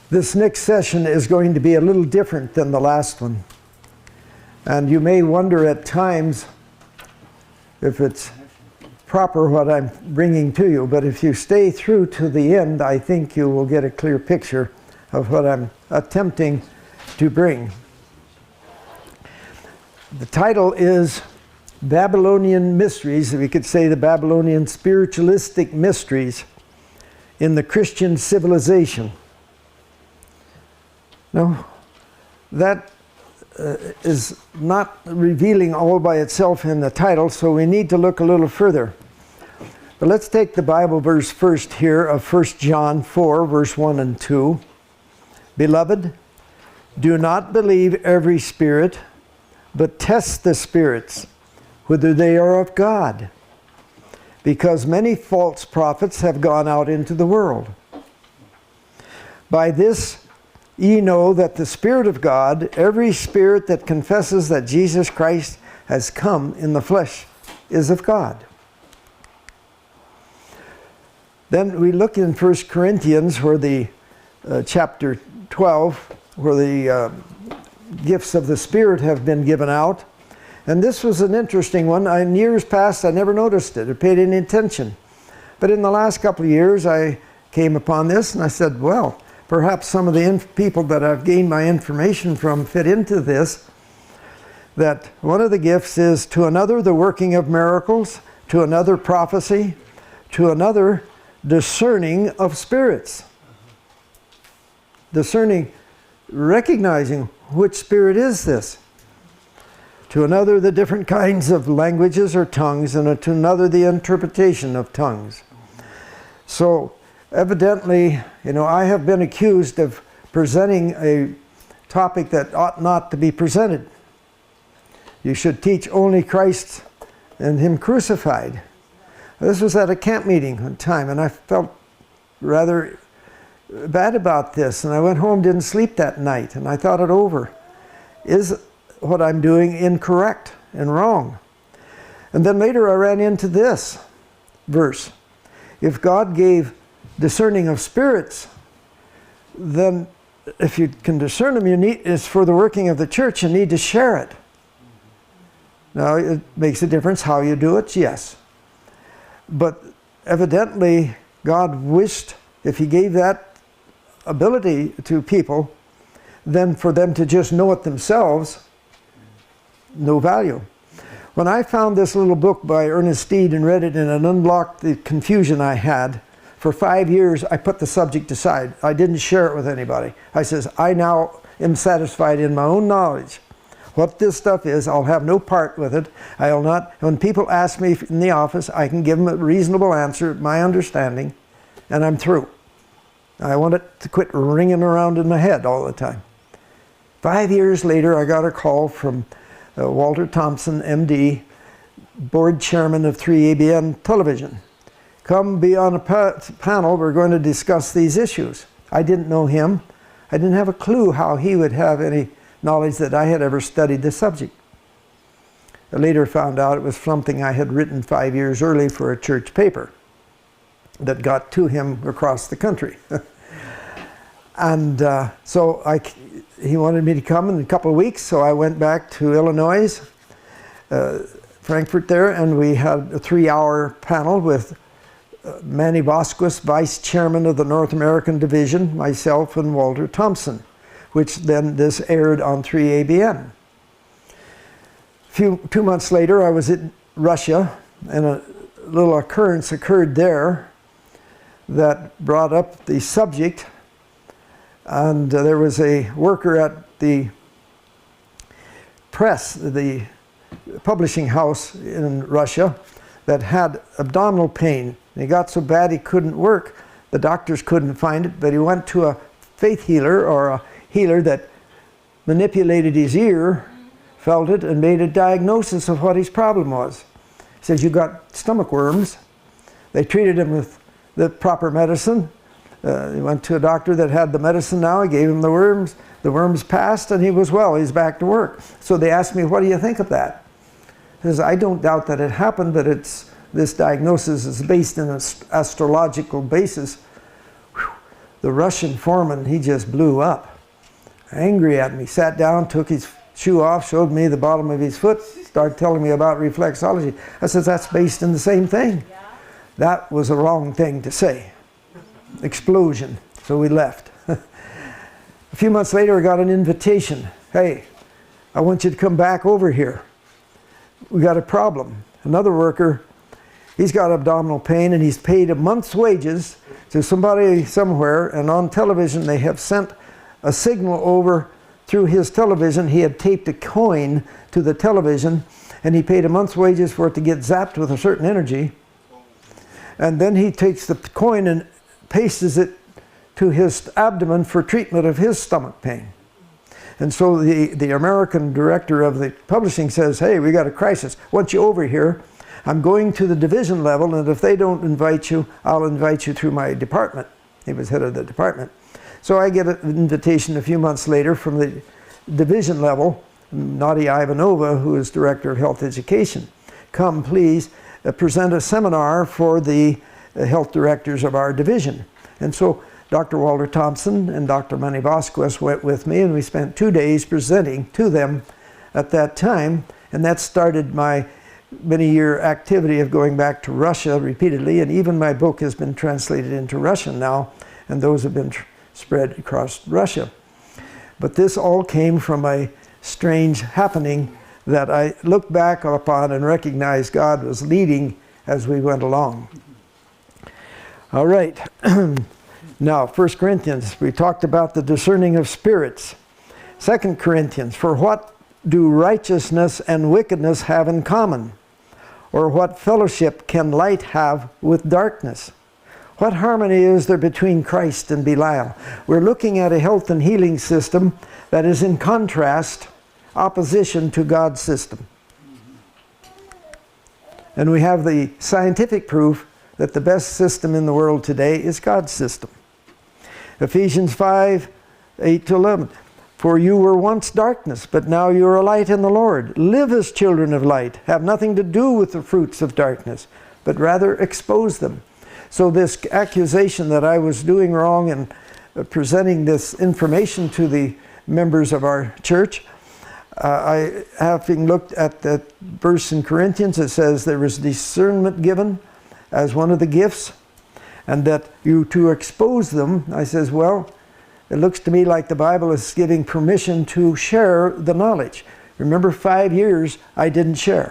This next session is going to be a little different than the last one. And you may wonder at times if it's proper what I'm bringing to you, but if you stay through to the end, I think you will get a clear picture of what I'm attempting to bring. The title is Babylonian Mysteries, we could say the Babylonian Spiritualistic Mysteries in the Christian Civilization. Now, that is not revealing all by itself in the title, so we need to look a little further. But let's take the Bible verse first here of 1 John 4, verse 1 and 2. Beloved, do not believe every spirit, but test the spirits, whether they are of God, because many false prophets have gone out into the world. By this ye know that the Spirit of God, every spirit that confesses that Jesus Christ has come in the flesh, is of God. Then we look in 1 Corinthians, where the chapter 12, where the gifts of the Spirit have been given out. And this was an interesting one. In years past, I never noticed it or paid any attention. But in the last couple of years, I came upon this and I said, well, perhaps some of the people that I've gained my information from fit into this, that one of the gifts is to another the working of miracles, to another prophecy, to another discerning of spirits. Discerning, recognizing which spirit is this. To another the different kinds of languages or tongues, and to another the interpretation of tongues. So, evidently, I have been accused of presenting a topic that ought not to be presented. You should teach only Christ and Him crucified. This was at a camp meeting one time, and I felt rather bad about this, and I went home, didn't sleep that night, and I thought it over. Is what I'm doing incorrect and wrong? And then later I ran into this verse. If God gave discerning of spirits, then if you can discern them, it's for the working of the church, you need to share it. Now, it makes a difference how you do it, yes. But evidently, God wished, if He gave that ability to people, then for them to just know it themselves, no value. When I found this little book by Ernest Steed and read it, and it unlocked the confusion I had, for 5 years, I put the subject aside. I didn't share it with anybody. I says, I now am satisfied in my own knowledge. What this stuff is, I'll have no part with it. I'll not, when people ask me in the office, I can give them a reasonable answer, my understanding, and I'm through. I want it to quit ringing around in my head all the time. 5 years later, I got a call from Walter Thompson, MD, board chairman of 3ABN Television. Come be on a panel, we're going to discuss these issues. I didn't know him. I didn't have a clue how he would have any knowledge that I had ever studied the subject. I later found out it was something I had written 5 years early for a church paper that got to him across the country. And so he wanted me to come in a couple of weeks, so I went back to Illinois, Frankfurt there, and we had a 3-hour panel with Manny Vasquez, Vice Chairman of the North American Division, myself, and Walter Thompson, which then this aired on 3ABN. 2 months later, I was in Russia, and a little occurrence occurred there that brought up the subject. And there was a worker at the press, the publishing house in Russia, that had abdominal pain. And he got so bad he couldn't work. The doctors couldn't find it, but he went to a faith healer, or a healer that manipulated his ear, felt it, and made a diagnosis of what his problem was. He says, you got stomach worms. They treated him with the proper medicine. He went to a doctor that had the medicine now. He gave him the worms. The worms passed, and he was well. He's back to work. So they asked me, what do you think of that? He says, I don't doubt that it happened, but this diagnosis is based on an astrological basis. Whew. the Russian foreman, he just blew up. Angry at me, sat down, took his shoe off, showed me the bottom of his foot, started telling me about reflexology. I said, that's based in the same thing. That was a wrong thing to say. Explosion. So we left. A few months later, I got an invitation. Hey, I want you to come back over here. We got a problem. Another worker, he's got abdominal pain, and he's paid a month's wages to somebody somewhere, and on television they have sent a signal over through his television. He had taped a coin to the television, and he paid a month's wages for it to get zapped with a certain energy. And then he takes the coin and pastes it to his abdomen for treatment of his stomach pain. And so the American director of the publishing says, hey, we got a crisis. Want you over here. I'm going to the division level, and if they don't invite you, I'll invite you through my department. He was head of the department. So I get an invitation a few months later from the division level, Nadia Ivanova, who is director of health education. Come, please, present a seminar for the health directors of our division. And so Dr. Walter Thompson and Dr. Manny Vasquez went with me, and we spent 2 days presenting to them at that time. And that started my many-year activity of going back to Russia repeatedly, and even my book has been translated into Russian now, and those have been spread across Russia. But this all came from a strange happening that I look back upon and recognize God was leading as we went along. All right. Now, 1 Corinthians, we talked about the discerning of spirits. 2 Corinthians, for what do righteousness and wickedness have in common? Or what fellowship can light have with darkness? What harmony is there between Christ and Belial? We're looking at a health and healing system that is in contrast, opposition to God's system. And we have the scientific proof that the best system in the world today is God's system. Ephesians 5, 8 to 11. For you were once darkness, but now you are a light in the Lord. Live as children of light. Have nothing to do with the fruits of darkness, but rather expose them. So this accusation that I was doing wrong and presenting this information to the members of our church, having looked at the verse in Corinthians, it says there is discernment given as one of the gifts, and that you to expose them. I says, well, it looks to me like the Bible is giving permission to share the knowledge. Remember, 5 years I didn't share.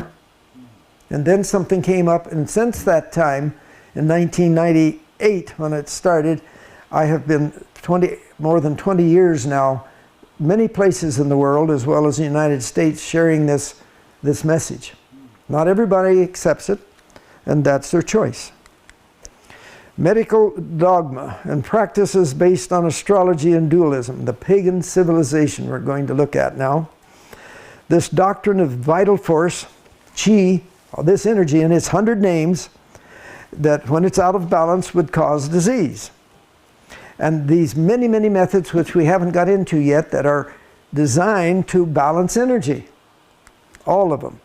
And then something came up, and since that time, in 1998 when it started, I have been more than 20 years now, many places in the world as well as the United States, sharing this message. Not everybody accepts it, and that's their choice. Medical dogma and practices based on astrology and dualism, the pagan civilization we're going to look at now. This doctrine of vital force, chi, this energy in its 100 names, that when it's out of balance would cause disease. And these many, many methods which we haven't got into yet that are designed to balance energy. All of them.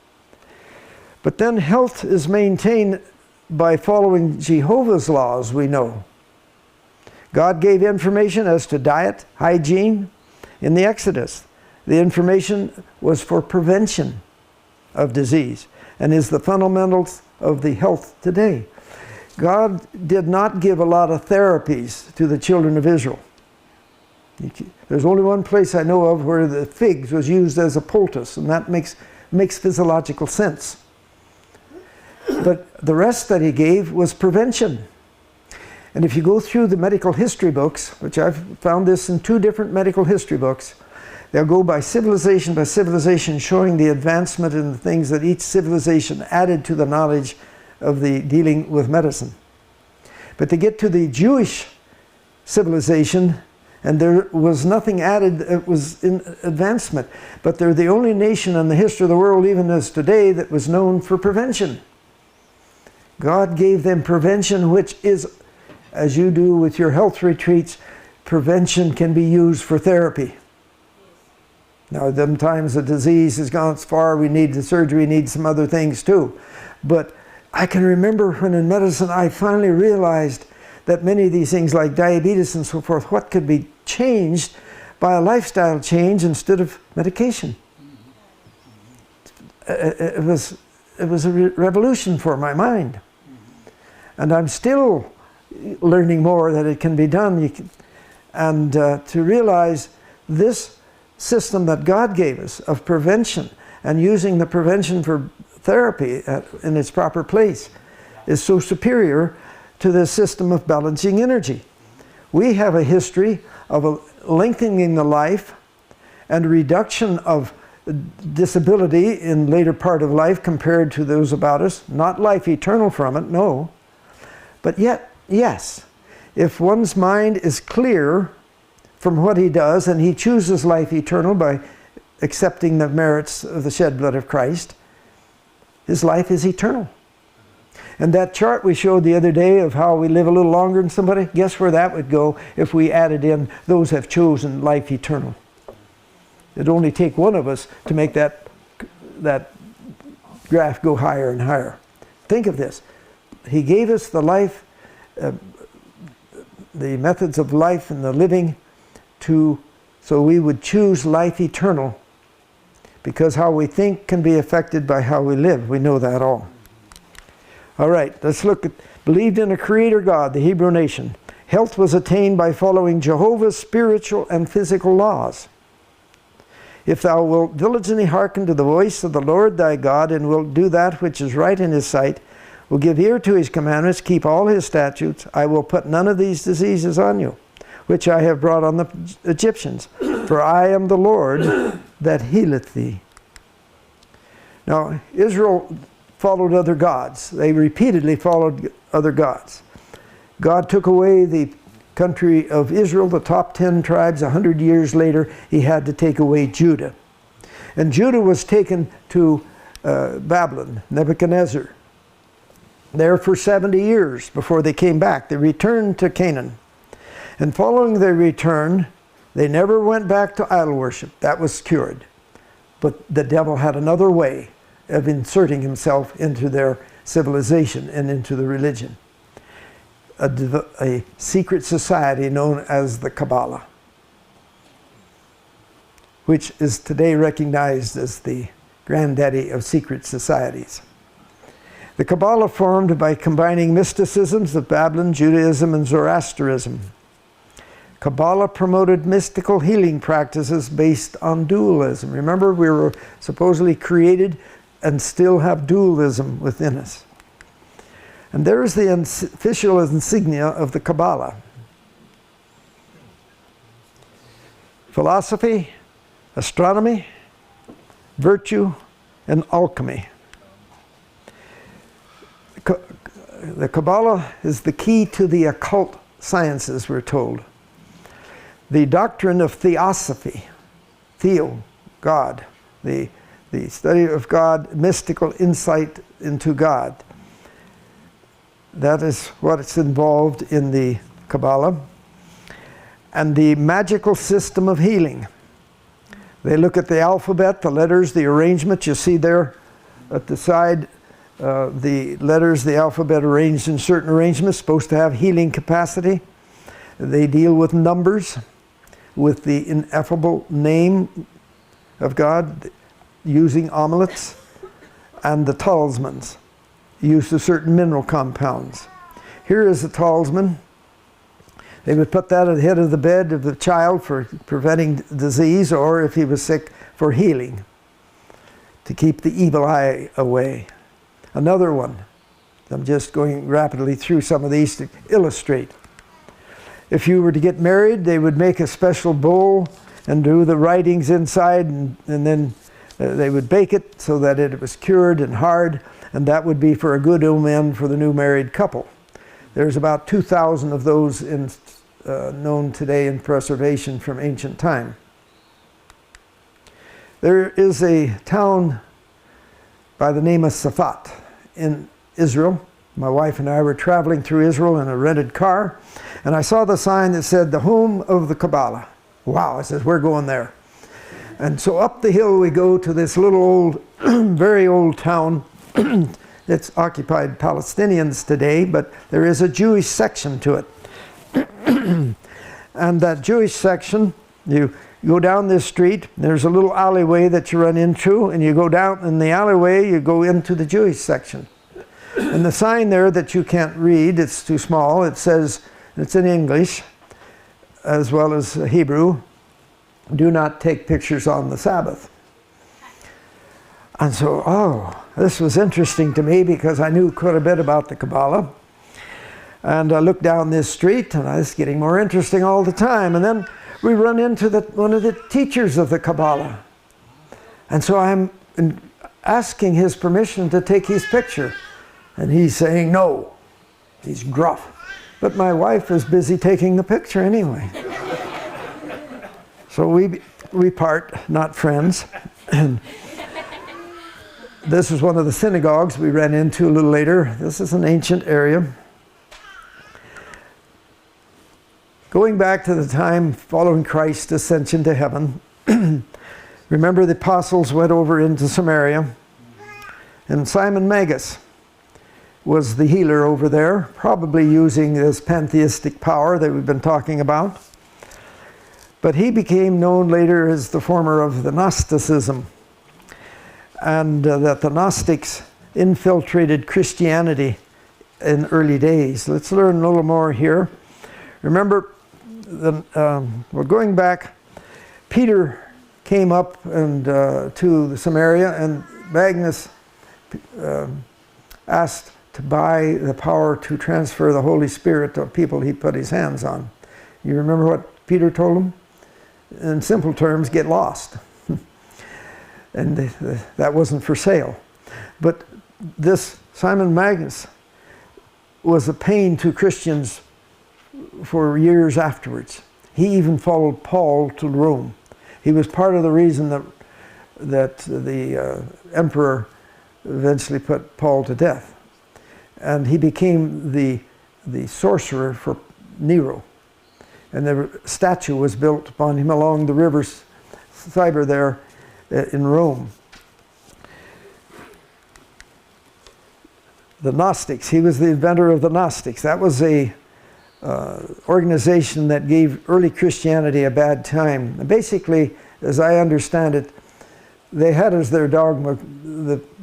But then health is maintained by following Jehovah's laws, we know. God gave information as to diet, hygiene in the Exodus. The information was for prevention of disease and is the fundamentals of the health today. God did not give a lot of therapies to the children of Israel. There's only one place I know of where the figs was used as a poultice, and that makes physiological sense. But the rest that he gave was prevention. And if you go through the medical history books, which I've found this in 2 different medical history books, they'll go by civilization, showing the advancement in the things that each civilization added to the knowledge of the dealing with medicine. But to get to the Jewish civilization, and there was nothing added, it was in advancement. But they're the only nation in the history of the world, even as today, that was known for prevention. God gave them prevention, which is, as you do with your health retreats, prevention can be used for therapy. Now, sometimes the disease has gone as far, we need the surgery, we need some other things too. But I can remember when in medicine I finally realized that many of these things like diabetes and so forth, what could be changed by a lifestyle change instead of medication? It was a revolution for my mind. And I'm still learning more that it can be done. To realize this system that God gave us of prevention and using the prevention for therapy in its proper place is so superior to the system of balancing energy. We have a history of a lengthening the life and reduction of disability in later part of life compared to those about us. Not life eternal from it, no. But yet, yes, if one's mind is clear from what he does and he chooses life eternal by accepting the merits of the shed blood of Christ, his life is eternal. And that chart we showed the other day of how we live a little longer than somebody, guess where that would go if we added in those have chosen life eternal. It'd only take one of us to make that graph go higher and higher. Think of this. He gave us the life, the methods of life and the living so we would choose life eternal, because how we think can be affected by how we live. We know that all. All right, let's look at, believed in a creator God, the Hebrew nation. Health was attained by following Jehovah's spiritual and physical laws. If thou wilt diligently hearken to the voice of the Lord thy God, and wilt do that which is right in his sight, will give ear to his commandments, keep all his statutes, I will put none of these diseases on you, which I have brought on the Egyptians. For I am the Lord that healeth thee. Now, Israel followed other gods. They repeatedly followed other gods. God took away the country of Israel, the top 10 tribes. 100 years later, he had to take away Judah. And Judah was taken to Babylon, Nebuchadnezzar. There for 70 years before they came back. They returned to Canaan. And following their return, they never went back to idol worship. That was cured. But the devil had another way of inserting himself into their civilization and into the religion. A secret society known as the Kabbalah, which is today recognized as the granddaddy of secret societies. The Kabbalah formed by combining mysticisms of Babylon, Judaism, and Zoroastrianism. Kabbalah promoted mystical healing practices based on dualism. Remember, we were supposedly created and still have dualism within us. And there is the official insignia of the Kabbalah. Philosophy, astronomy, virtue, and alchemy. The Kabbalah is the key to the occult sciences, we're told. The doctrine of theosophy, theo, God, the study of God, mystical insight into God. That is what's involved in the Kabbalah. And the magical system of healing. They look at the alphabet, the letters, the arrangement. You see there at the side, the letters, the alphabet arranged in certain arrangements, supposed to have healing capacity. They deal with numbers, with the ineffable name of God, using amulets, and the talismans, use of certain mineral compounds. Here is a talisman. They would put that at the head of the bed of the child for preventing disease, or if he was sick, for healing, to keep the evil eye away. Another one. I'm just going rapidly through some of these to illustrate. If you were to get married, they would make a special bowl and do the writings inside, and then they would bake it so that it was cured and hard, and that would be for a good omen for the new married couple. There's about 2,000 of those known today in preservation from ancient time. There is a town by the name of Safat in Israel. My wife and I were traveling through Israel in a rented car, and I saw the sign that said, the home of the Kabbalah. Wow, I said, we're going there. And so up the hill we go to this little old, very old town. It's occupied Palestinians today, but there is a Jewish section to it. And that Jewish section, you go down this street, there's a little alleyway that you run into, and you go down in the alleyway, you go into the Jewish section. And the sign there that you can't read, it's too small, it says, it's in English as well as Hebrew, do not take pictures on the Sabbath. And so, oh, this was interesting to me because I knew quite a bit about the Kabbalah. And I looked down this street, and it's getting more interesting all the time. And then we run into one of the teachers of the Kabbalah. And so I'm asking his permission to take his picture. And he's saying no. He's gruff. But my wife is busy taking the picture anyway. So we part, not friends. And this is one of the synagogues we ran into a little later. This is an ancient area. Going back to the time following Christ's ascension to heaven, remember the apostles went over into Samaria, and Simon Magus was the healer over there, probably using this pantheistic power that we've been talking about. But he became known later as the former of the Gnosticism, and that the Gnostics infiltrated Christianity in early days. Let's learn a little more here. Remember, we're going back. Peter came up and to Samaria, and Magus asked to buy the power to transfer the Holy Spirit to people he put his hands on. You remember what Peter told him? In simple terms, get lost. And that wasn't for sale. But this Simon Magus was a pain to Christians for years afterwards. He even followed Paul to Rome. He was part of the reason that the emperor eventually put Paul to death. And he became the sorcerer for Nero. And the statue was built upon him along the river Tiber there in Rome. The Gnostics, he was the inventor of the Gnostics. That was a organization that gave early Christianity a bad time. And basically, as I understand it, they had as their dogma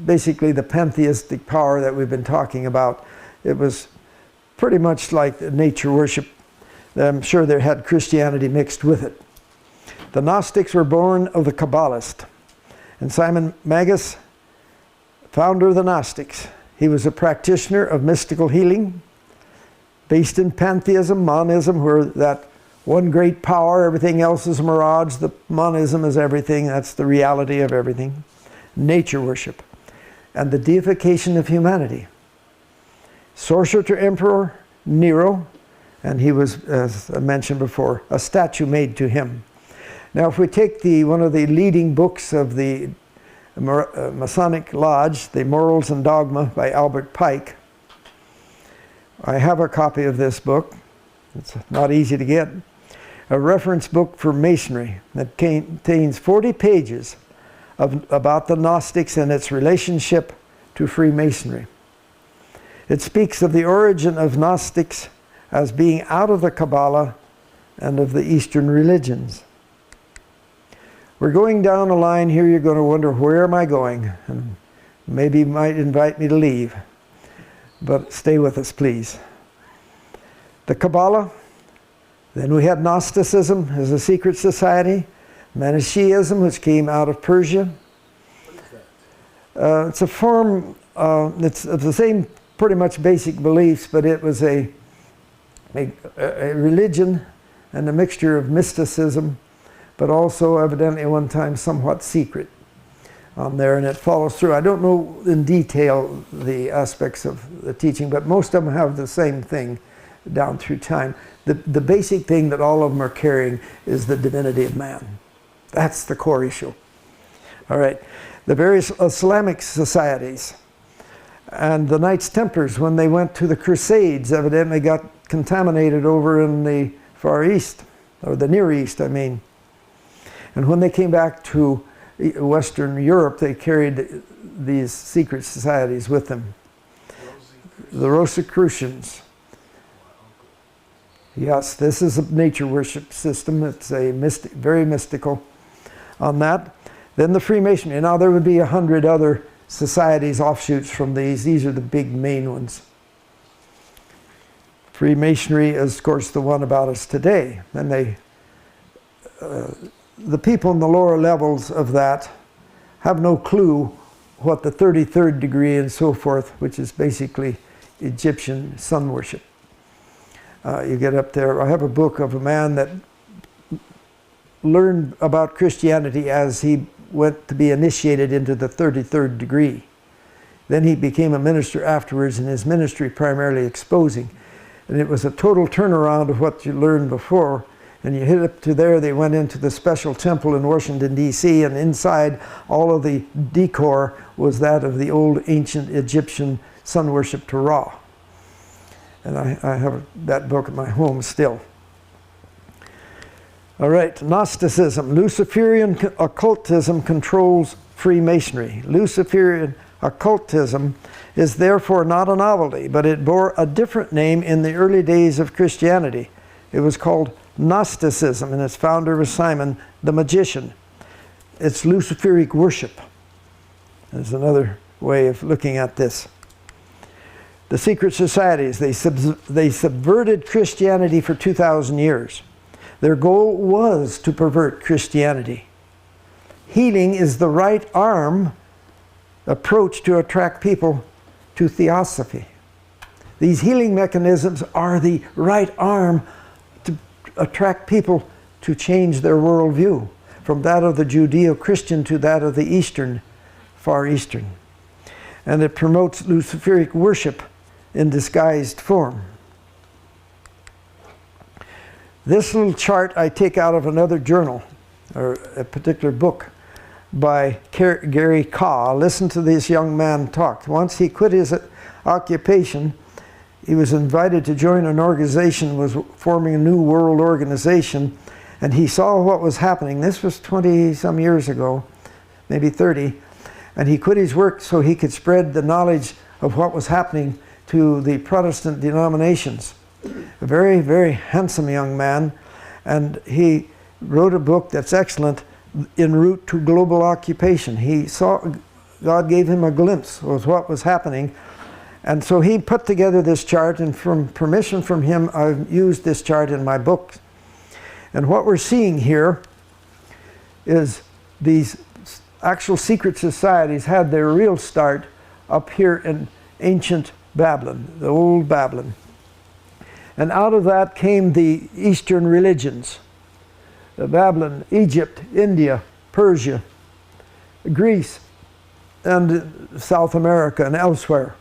basically the pantheistic power that we've been talking about. It was pretty much like nature worship. I'm sure they had Christianity mixed with it. The Gnostics were born of the Kabbalist. And Simon Magus, founder of the Gnostics, he was a practitioner of mystical healing, based in pantheism, monism, where that one great power, everything else is a mirage. The monism is everything. That's the reality of everything. Nature worship. And the deification of humanity. Sorcerer to Emperor Nero, and he was, as I mentioned before, a statue made to him. Now, if we take one of the leading books of the Masonic Lodge, The Morals and Dogma by Albert Pike, I have a copy of this book. It's not easy to get. A reference book for Masonry that contains 40 pages about the Gnostics and its relationship to Freemasonry. It speaks of the origin of Gnostics as being out of the Kabbalah and of the Eastern religions. We're going down a line here. You're going to wonder, where am I going? And maybe you might invite me to leave. But stay with us, please. The Kabbalah. Then we had Gnosticism as a secret society. Manichaeism, which came out of Persia. It's a form, it's of the same pretty much basic beliefs, but it was a religion and a mixture of mysticism, but also evidently at one time somewhat secret on there, and it follows through. I don't know in detail the aspects of the teaching, but most of them have the same thing down through time. The basic thing that all of them are carrying is the divinity of man. That's the core issue. All right. The various Islamic societies and the Knights Templars, when they went to the Crusades, evidently got contaminated over in the Far East, or the Near East, I mean. And when they came back to Western Europe, they carried these secret societies with them. The Rosicrucians. Yes, this is a nature worship system. It's a very mystical on that. Then the Freemasonry. Now there would be 100 other societies, offshoots from these. These are the big main ones. Freemasonry is, of course, the one about us today. And the people in the lower levels of that have no clue what the 33rd degree and so forth, which is basically Egyptian sun worship. You get up there. I have a book of a man that learned about Christianity as he went to be initiated into the 33rd degree. Then he became a minister afterwards, in his ministry primarily exposing. And it was a total turnaround of what you learned before. And you hit up to there, they went into the special temple in Washington, D.C., and inside all of the decor was that of the old ancient Egyptian sun worship to Ra. And I have that book at my home still. All right, Gnosticism. Luciferian occultism controls Freemasonry. Luciferian occultism is therefore not a novelty, but it bore a different name in the early days of Christianity. It was called Gnosticism, and its founder was Simon the magician. It's Luciferic worship. There's another way of looking at this. The secret societies, they subverted Christianity for 2,000 years. Their goal was to pervert Christianity. Healing is the right arm approach to attract people to theosophy. These healing mechanisms are the right arm to attract people to change their worldview from that of the Judeo-Christian to that of the Eastern, Far Eastern. And it promotes Luciferic worship in disguised form. This little chart I take out of another journal, or a particular book by Gary Kaw. Listen to this young man talk. Once he quit his occupation, he was invited to join an organization, was forming a new world organization, and he saw what was happening. This was 20-some years ago, maybe 30, and he quit his work so he could spread the knowledge of what was happening to the Protestant denominations. A very, very handsome young man, and he wrote a book that's excellent, En Route to Global Occupation. He saw, God gave him a glimpse of what was happening, and so he put together this chart, and from permission from him, I've used this chart in my book. And what we're seeing here is these actual secret societies had their real start up here in ancient Babylon, the old Babylon. And out of that came the Eastern religions. Babylon, Egypt, India, Persia, Greece, and South America and elsewhere.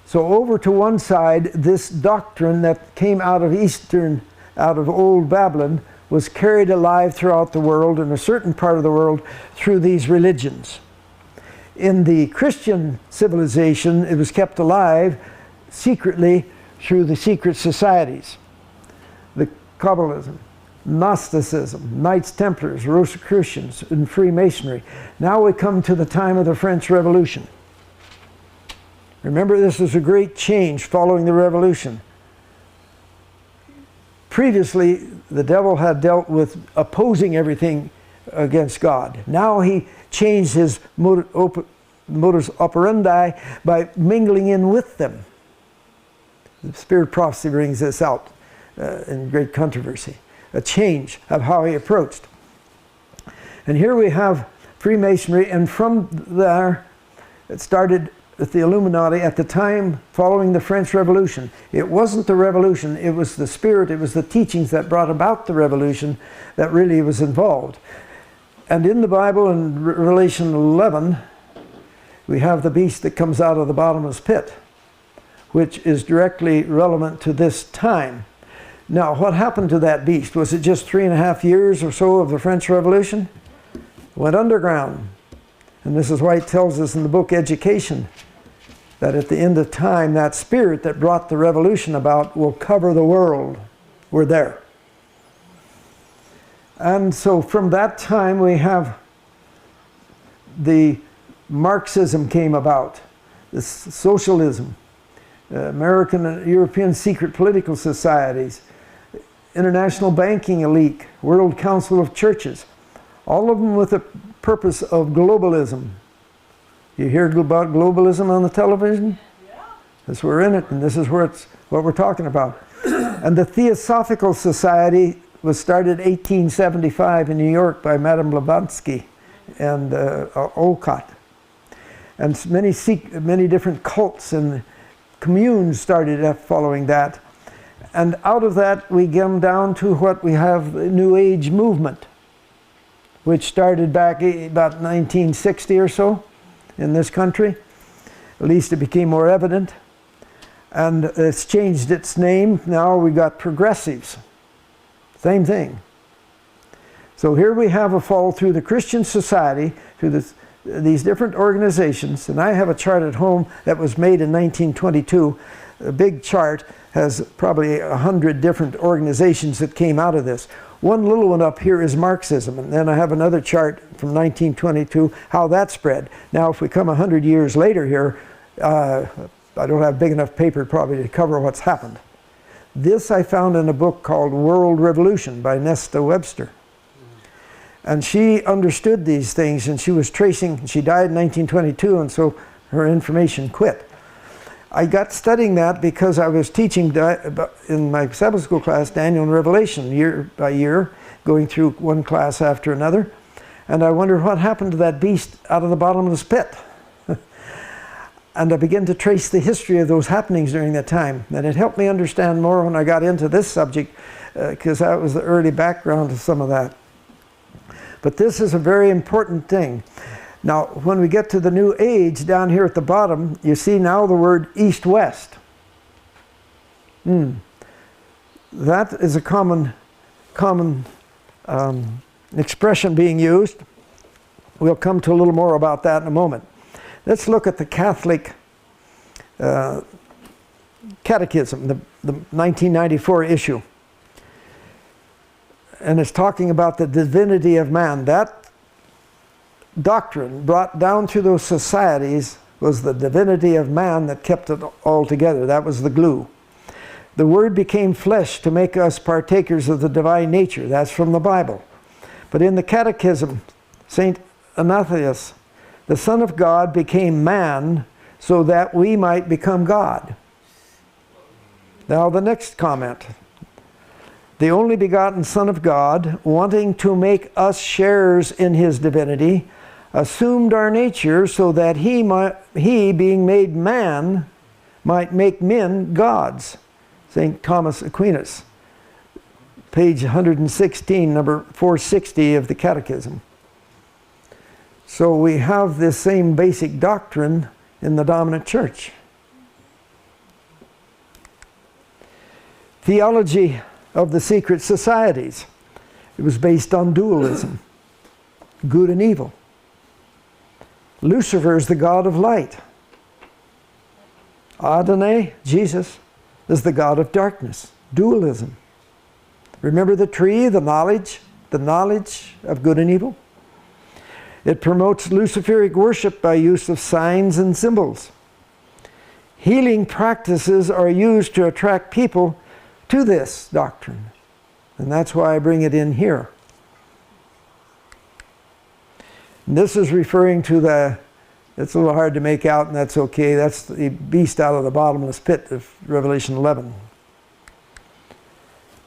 So over to one side, this doctrine that came out of old Babylon was carried alive throughout the world, in a certain part of the world, through these religions. In the Christian civilization, it was kept alive secretly through the secret societies. The Kabbalism, Gnosticism, Knights Templars, Rosicrucians, and Freemasonry. Now we come to the time of the French Revolution. Remember, this was a great change following the Revolution. Previously, the devil had dealt with opposing everything against God. Now he changed his modus operandi by mingling in with them. The Spirit Prophecy brings this out in great controversy. A change of how he approached. And here we have Freemasonry, and from there it started with the Illuminati at the time following the French Revolution. It wasn't the revolution, it was the spirit, it was the teachings that brought about the revolution that really was involved. And in the Bible, in Revelation 11, we have the beast that comes out of the bottomless pit, which is directly relevant to this time. Now, what happened to that beast? Was it just 3.5 years or so of the French Revolution? It went underground. And this is why it tells us in the book Education that at the end of time, that spirit that brought the revolution about will cover the world. We're there. And so from that time, we have the Marxism came about, this socialism. American and European secret political societies, international banking elite, World Council of Churches, all of them with the purpose of globalism. You hear about globalism on the television? Yeah. This, we're in it, and this is what we're talking about. And the Theosophical Society was started 1875 in New York by Madame Blavatsky and Olcott. And many different cults and communes started following that. And out of that we come down to what we have, the New Age movement, which started back about 1960 or so in this country. At least it became more evident. And it's changed its name. Now we got progressives. Same thing. So here we have a fall through the Christian society, through these different organizations. And I have a chart at home that was made in 1922. A big chart has probably 100 different organizations that came out of this. One little one up here is Marxism, and then I have another chart from 1922, how that spread. Now if we come 100 years later here, I don't have big enough paper probably to cover what's happened. This I found in a book called World Revolution by Nesta Webster. And she understood these things, and she was tracing, she died in 1922, and so her information quit. I got studying that because I was teaching in my Sabbath school class Daniel and Revelation year by year, going through one class after another. And I wondered what happened to that beast out of the bottomless pit. And I began to trace the history of those happenings during that time. And it helped me understand more when I got into this subject, because that was the early background to some of that. But this is a very important thing. Now, when we get to the New Age, down here at the bottom, you see now the word East-West. That is a common expression being used. We'll come to a little more about that in a moment. Let's look at the Catholic Catechism, the 1994 issue. And it's talking about the divinity of man. That doctrine brought down through those societies was the divinity of man that kept it all together. That was the glue. The Word became flesh to make us partakers of the divine nature. That's from the Bible. But in the Catechism, St. Athanasius, the Son of God became man so that we might become God. Now the next comment. The only begotten Son of God, wanting to make us sharers in His divinity, assumed our nature so that He, being made man, might make men gods. St. Thomas Aquinas, page 116, number 460 of the Catechism. So we have this same basic doctrine in the dominant church. Theology of the secret societies. It was based on dualism, good and evil. Lucifer is the god of light. Adonai, Jesus, is the god of darkness, dualism. Remember the tree, the knowledge of good and evil? It promotes Luciferic worship by use of signs and symbols. Healing practices are used to attract people to this doctrine. And that's why I bring it in here. And this is referring to it's a little hard to make out, and that's okay. That's the beast out of the bottomless pit of Revelation 11.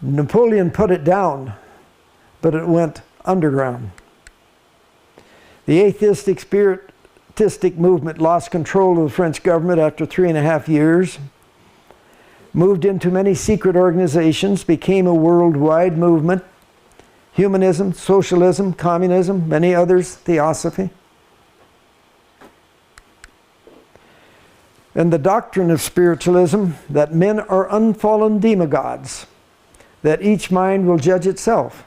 Napoleon put it down, but it went underground. The atheistic spiritistic movement lost control of the French government after 3.5 years, moved into many secret organizations, became a worldwide movement, humanism, socialism, communism, many others, theosophy. And the doctrine of spiritualism, that men are unfallen demigods, that each mind will judge itself.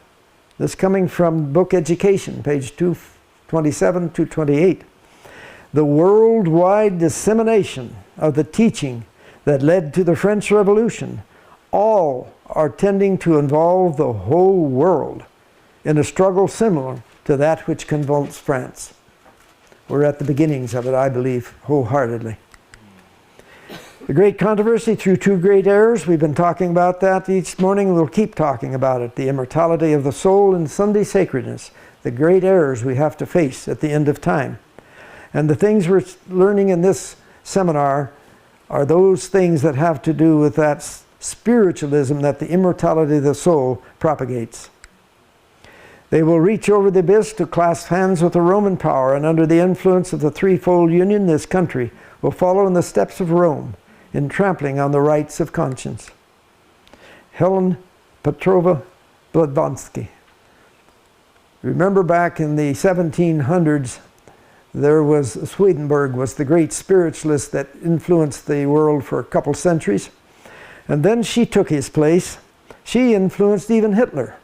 This coming from Book Education, page 227 to 28. The worldwide dissemination of the teaching that led to the French Revolution, all are tending to involve the whole world in a struggle similar to that which convulsed France. We're at the beginnings of it, I believe, wholeheartedly. The great controversy through two great errors. We've been talking about that each morning. We'll keep talking about it. The immortality of the soul and Sunday sacredness. The great errors we have to face at the end of time. And the things we're learning in this seminar are those things that have to do with that spiritualism that the immortality of the soul propagates. They will reach over the abyss to clasp hands with the Roman power, and under the influence of the threefold union, this country will follow in the steps of Rome in trampling on the rights of conscience. Helen Petrova Blavatsky. Remember back in the 1700s, there was Swedenborg was the great spiritualist that influenced the world for a couple centuries. And then she took his place. She influenced even Hitler.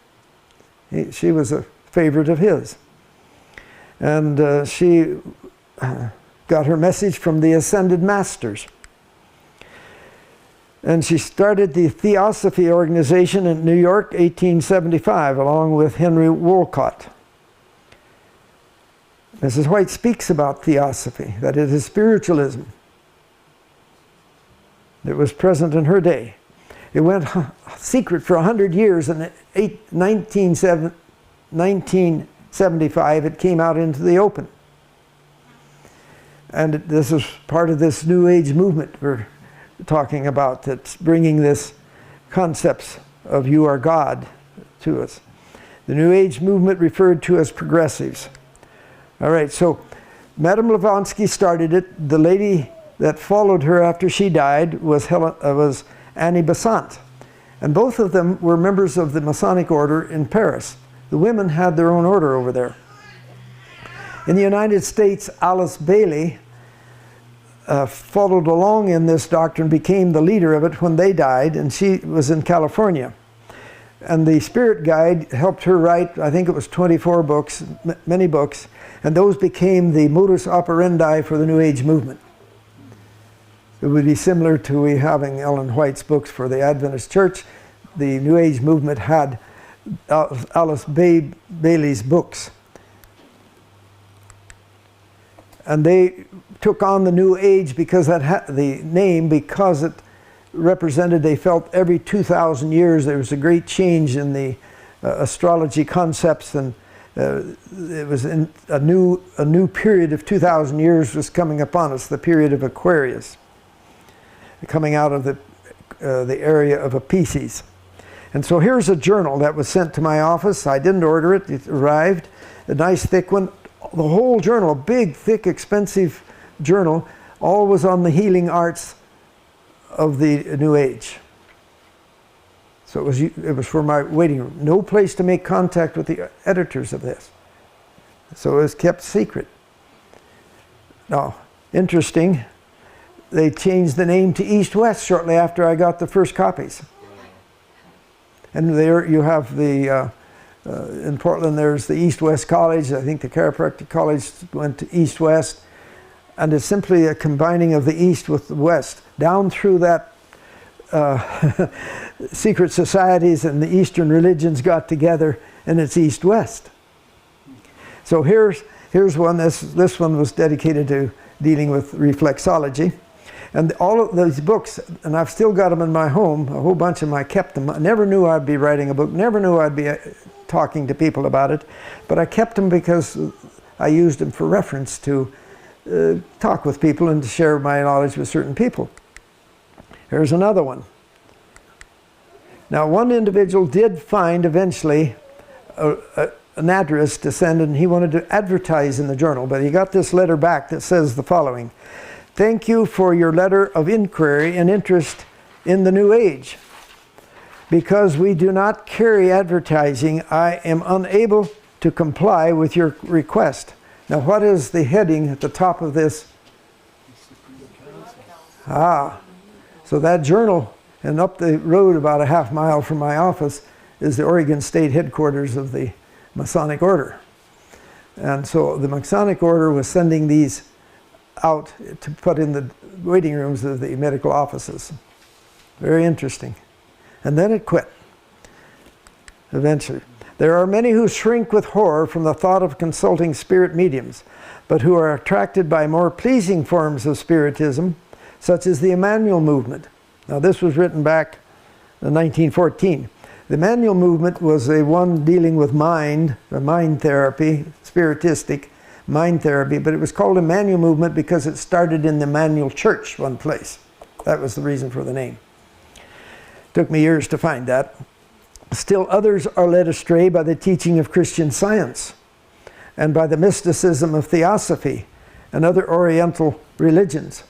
She was a favorite of his. And she got her message from the Ascended Masters. And she started the Theosophy organization in New York, 1875, along with Henry Wolcott. Mrs. White speaks about theosophy, that it is spiritualism. It was present in her day. It went secret for 100 years, and in 1975 it came out into the open. And this is part of this New Age movement we're talking about, that's bringing this concepts of you are God to us. The New Age movement referred to as progressives. All right, so Madame Blavatsky started it. The lady that followed her after she died was Annie Besant. And both of them were members of the Masonic order in Paris. The women had their own order over there. In the United States, Alice Bailey followed along in this doctrine, became the leader of it when they died, and she was in California. And the Spirit Guide helped her write, I think it was 24 books, many books, and those became the modus operandi for the New Age movement. It would be similar to we having Ellen White's books for the Adventist Church. The New Age movement had Alice Bailey's books. And they took on the New Age because that the name, because it represented, they felt every 2,000 years there was a great change in the astrology concepts, and it was in a new period of 2,000 years was coming upon us, the period of Aquarius, coming out of the area of Pisces. And so here's a journal that was sent to my office. I didn't order it. It arrived, a nice thick one. The whole journal, a big, thick, expensive journal, all was on the healing arts of the New Age. So it was for my waiting room. No place to make contact with the editors of this. So it was kept secret. Now, interesting, they changed the name to East West shortly after I got the first copies. And there you have the, in Portland there's the East West College. I think the Chiropractic College went to East West. And it's simply a combining of the East with the West. Down through that secret societies and the Eastern religions got together, and it's East-West. So here's one. This one was dedicated to dealing with reflexology. And all of those books, and I've still got them in my home, a whole bunch of them, I kept them. I never knew I'd be writing a book, never knew I'd be talking to people about it, but I kept them because I used them for reference to talk with people and to share my knowledge with certain people. Here's another one. Now, one individual did find eventually an address to send, and he wanted to advertise in the journal, but he got this letter back that says the following: "Thank you for your letter of inquiry and interest in the New Age. Because we do not carry advertising, I am unable to comply with your request." Now, what is the heading at the top of this? So that journal, and up the road about a half mile from my office is the Oregon State headquarters of the Masonic Order. And so the Masonic Order was sending these out to put in the waiting rooms of the medical offices. Very interesting. And then it quit, eventually. "There are many who shrink with horror from the thought of consulting spirit mediums, but who are attracted by more pleasing forms of spiritism, such as the Emmanuel movement. Now this was written back in 1914. The Emmanuel movement was a one dealing with mind therapy, spiritistic mind therapy, but it was called Emmanuel movement because it started in the Emmanuel Church one place. That was the reason for the name. Took me years to find that. Still others are led astray by the teaching of Christian Science and by the mysticism of Theosophy and other Oriental religions.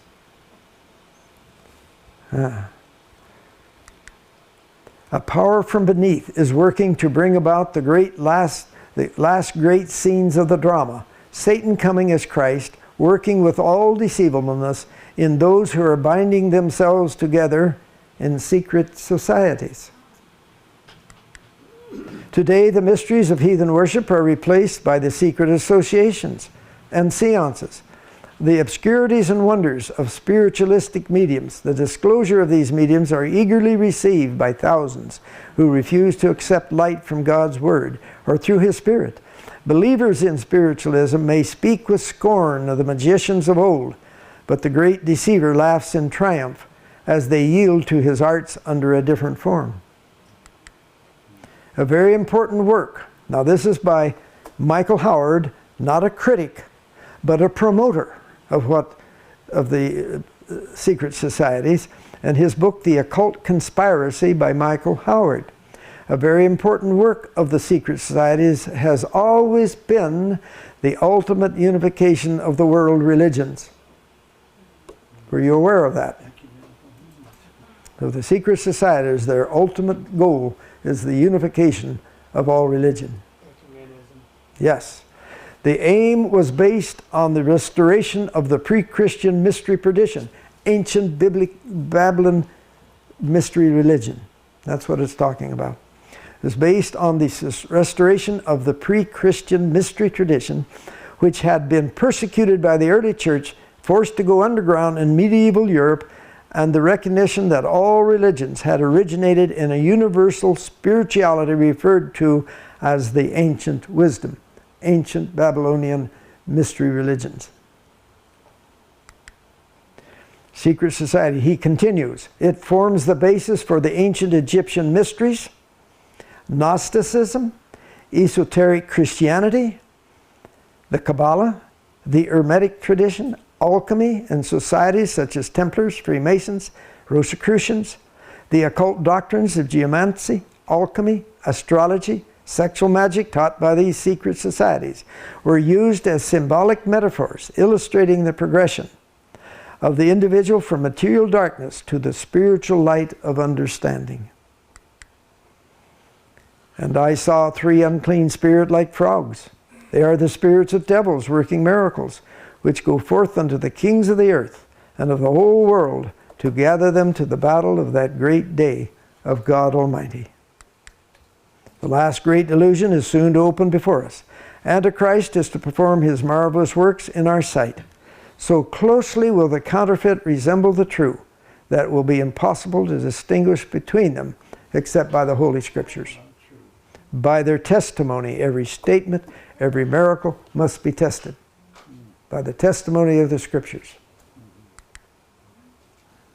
A power from beneath is working to bring about the last great scenes of the drama. Satan coming as Christ, working with all deceivableness in those who are binding themselves together in secret societies. Today, the mysteries of heathen worship are replaced by the secret associations and seances. The obscurities and wonders of spiritualistic mediums, the disclosure of these mediums are eagerly received by thousands who refuse to accept light from God's Word or through His Spirit. Believers in spiritualism may speak with scorn of the magicians of old, but the great deceiver laughs in triumph as they yield to his arts under a different form. A very important work. Now this is by Michael Howard, not a critic, but a promoter of the secret societies, and his book, The Occult Conspiracy by Michael Howard. A very important work of the secret societies has always been the ultimate unification of the world religions. Were you aware of that? So the secret societies, their ultimate goal is the unification of all religion. Yes. The aim was based on the restoration of the pre-Christian mystery tradition, ancient Babylon mystery religion. That's what it's talking about. It's based on the restoration of the pre-Christian mystery tradition, which had been persecuted by the early church, forced to go underground in medieval Europe, and the recognition that all religions had originated in a universal spirituality referred to as the ancient wisdom. Ancient Babylonian mystery religions. Secret society, he continues, it forms the basis for the ancient Egyptian mysteries, Gnosticism, esoteric Christianity, the Kabbalah, the Hermetic tradition, alchemy, and societies such as Templars, Freemasons, Rosicrucians, the occult doctrines of geomancy, alchemy, astrology, sexual magic taught by these secret societies were used as symbolic metaphors illustrating the progression of the individual from material darkness to the spiritual light of understanding. And I saw 3 unclean spirits like frogs. They are the spirits of devils working miracles, which go forth unto the kings of the earth and of the whole world to gather them to the battle of that great day of God Almighty. The last great delusion is soon to open before us. Antichrist is to perform his marvelous works in our sight. So closely will the counterfeit resemble the true that it will be impossible to distinguish between them except by the Holy Scriptures. By their testimony, every statement, every miracle must be tested. By the testimony of the Scriptures.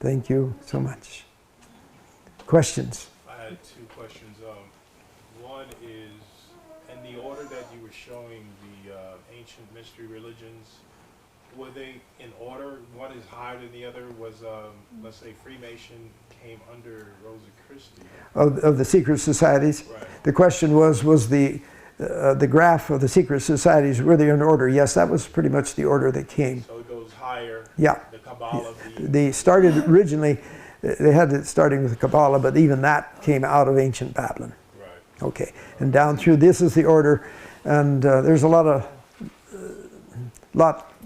Thank you so much. Questions? I had 2 questions. One is, in the order that you were showing the ancient mystery religions, were they in order? One is higher than the other. Was, let's say, Freemason came under Rosicrucian? Of the secret societies? Right. The question was the graph of the secret societies, were they in order? Yes, that was pretty much the order that came. So it goes higher. Yeah. The Kabbalah. They started originally, they had it starting with the Kabbalah, but even that came out of ancient Babylon. Right. Okay, and down through, this is the order, and there's a lot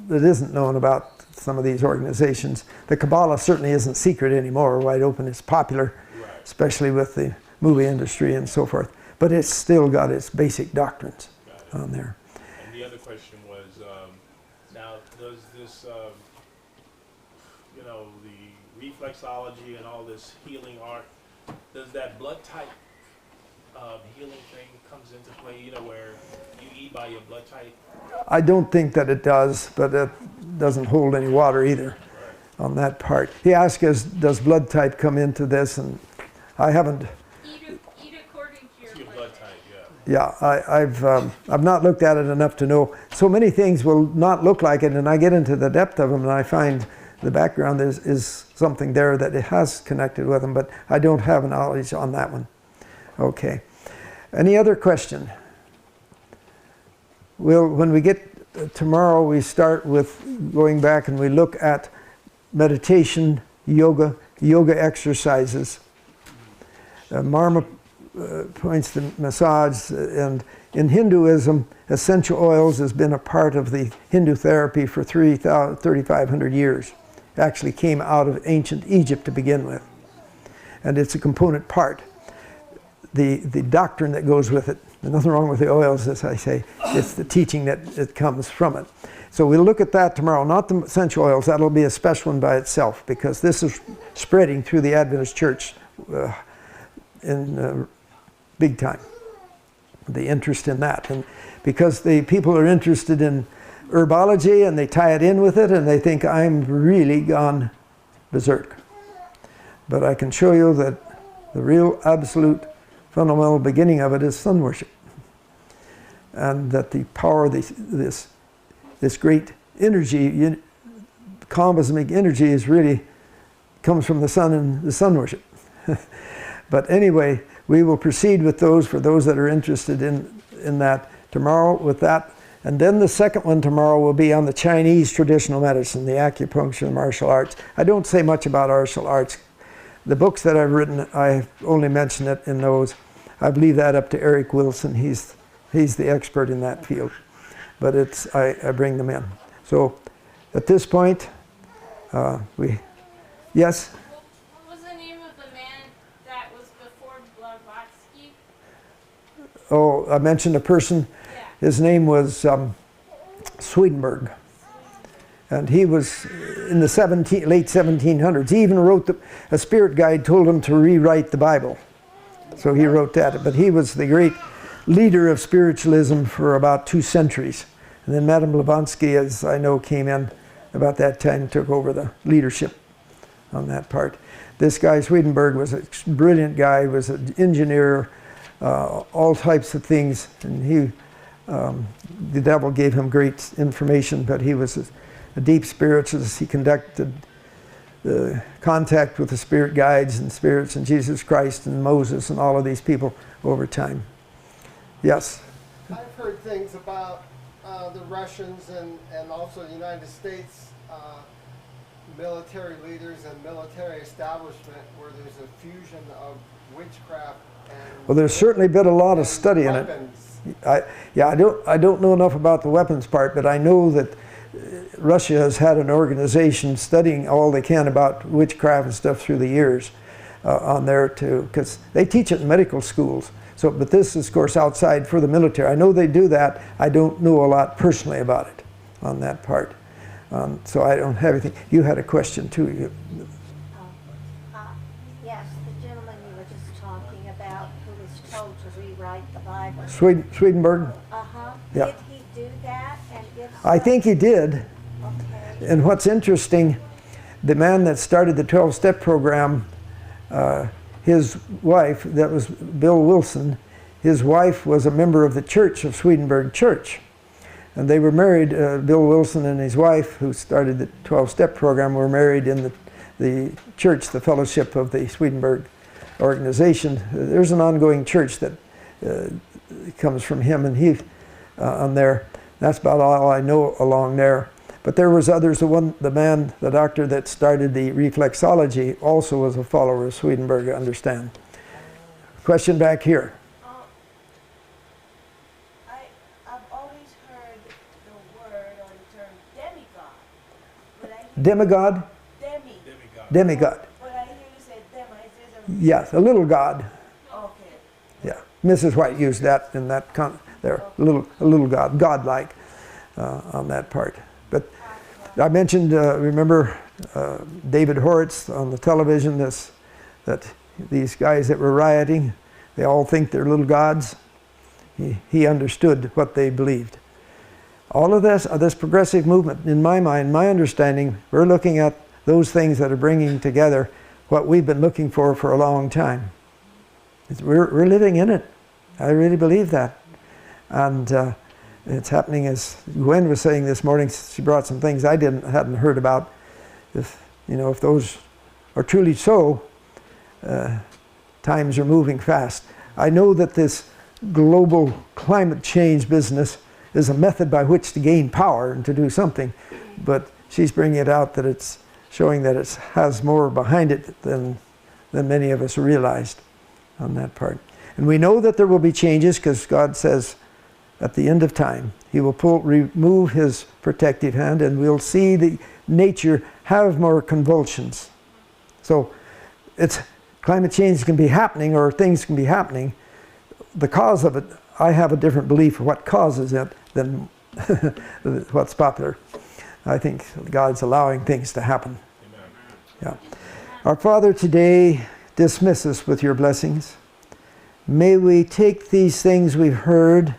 that isn't known about some of these organizations. The Kabbalah certainly isn't secret anymore. Wide Open is popular, Right. especially with the movie industry and so forth. But it's still got its basic doctrines on there. And the other question was, now does this, the reflexology and all this healing art, does that blood type healing thing comes into play, where you eat by your blood type? I don't think that it does, but it doesn't hold any water either. on that part. He asked us, does blood type come into this? And I haven't. Eat according to your blood type, yeah. Yeah, I've not looked at it enough to know. So many things will not look like it, and I get into the depth of them, and I find the background is something there that it has connected with them, but I don't have knowledge on that one. Okay. Any other question? When we get tomorrow, we start with going back and we look at meditation, yoga exercises. Marma points to massage, and in Hinduism, essential oils has been a part of the Hindu therapy for 3,500 years. It actually came out of ancient Egypt to begin with, and it's a component part. The doctrine that goes with it, there's nothing wrong with the oils, as I say, it's the teaching that it comes from it. So we'll look at that tomorrow, not the essential oils. That'll be a special one by itself, because this is spreading through the Adventist church in big time, the interest in that. And because the people are interested in herbology and they tie it in with it and they think I'm really gone berserk. But I can show you that the real absolute fundamental beginning of it is sun worship. And that the power of this great energy, cosmic energy, is really comes from the sun and the sun worship. But anyway, we will proceed with those for those that are interested in that tomorrow with that. And then the second one tomorrow will be on the Chinese traditional medicine, the acupuncture and martial arts. I don't say much about martial arts. The books that I've written, I only mention it in those. I leave that up to Eric Wilson. He's the expert in that field. But I bring them in. So at this point, yes? What was the name of the man that was before Blavatsky? Oh, I mentioned a person. Yeah. His name was Swedenborg. And he was in the late 1700s. He even wrote a spirit guide told him to rewrite the Bible. So he wrote that. But he was the great leader of spiritualism for about 2 centuries. And then Madame Blavatsky, as I know, came in about that time and took over the leadership on that part. This guy, Swedenborg, was a brilliant guy, was an engineer, all types of things. And the devil gave him great information, but he was a deep spiritualist. He conducted the contact with the spirit guides and spirits and Jesus Christ and Moses and all of these people over time. Yes? I've heard things about the Russians and also the United States military leaders and military establishment where there's a fusion of witchcraft and... Well, there's certainly been a lot of study in it. I don't know enough about the weapons part, but I know that Russia has had an organization studying all they can about witchcraft and stuff through the years on there too, because they teach it in medical schools. So, but this is, of course, outside for the military. I know they do that. I don't know a lot personally about it on that part. So I don't have anything. You had a question too. Yes, the gentleman you were just talking about who was told to rewrite the Bible. Swedenborg? Uh-huh. Yeah. Did he do that? And if I so, think he did. okay. And what's interesting, the man that started the 12-step program, his wife, that was Bill Wilson, his wife was a member of the church of Swedenborg Church. And they were married, Bill Wilson and his wife, who started the 12-step program, were married in the church, the Fellowship of the Swedenborg organization. There's an ongoing church that comes from him and he on there. That's about all I know along there. But there was others. The doctor that started the reflexology also was a follower of Swedenborg, I understand. Question back here. I've always heard the word or the term demigod. But I hear Demigod? Demigod. But I hear you say demi. Is Yes, a little god. okay. Yeah, Mrs. White used that in that there, a little god, godlike on that part. But I mentioned, remember David Horitz on the television, that these guys that were rioting, they all think they're little gods. He understood what they believed. All of this progressive movement, in my mind, my understanding, we're looking at those things that are bringing together what we've been looking for a long time. We're living in it. I really believe that. And it's happening, as Gwen was saying this morning. She brought some things I hadn't heard about. If those are truly so, times are moving fast. I know that this global climate change business is a method by which to gain power and to do something, but she's bringing it out that it's showing that it has more behind it than many of us realized on that part. And we know that there will be changes, because God says at the end of time He will remove His protective hand, and we'll see the nature have more convulsions. So climate change can be happening, or things can be happening. The cause of it, I have a different belief of what causes it than what's popular. I think God's allowing things to happen. Amen. Yeah. Our Father, today, dismiss us with your blessings. May we take these things we've heard,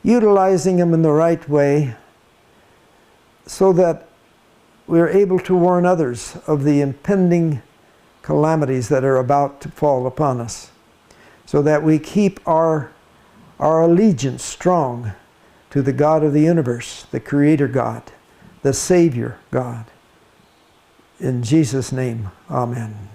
utilizing them in the right way, so that we're able to warn others of the impending calamities that are about to fall upon us, so that we keep our allegiance strong to the God of the universe, the Creator God, the Savior God. In Jesus' name, amen.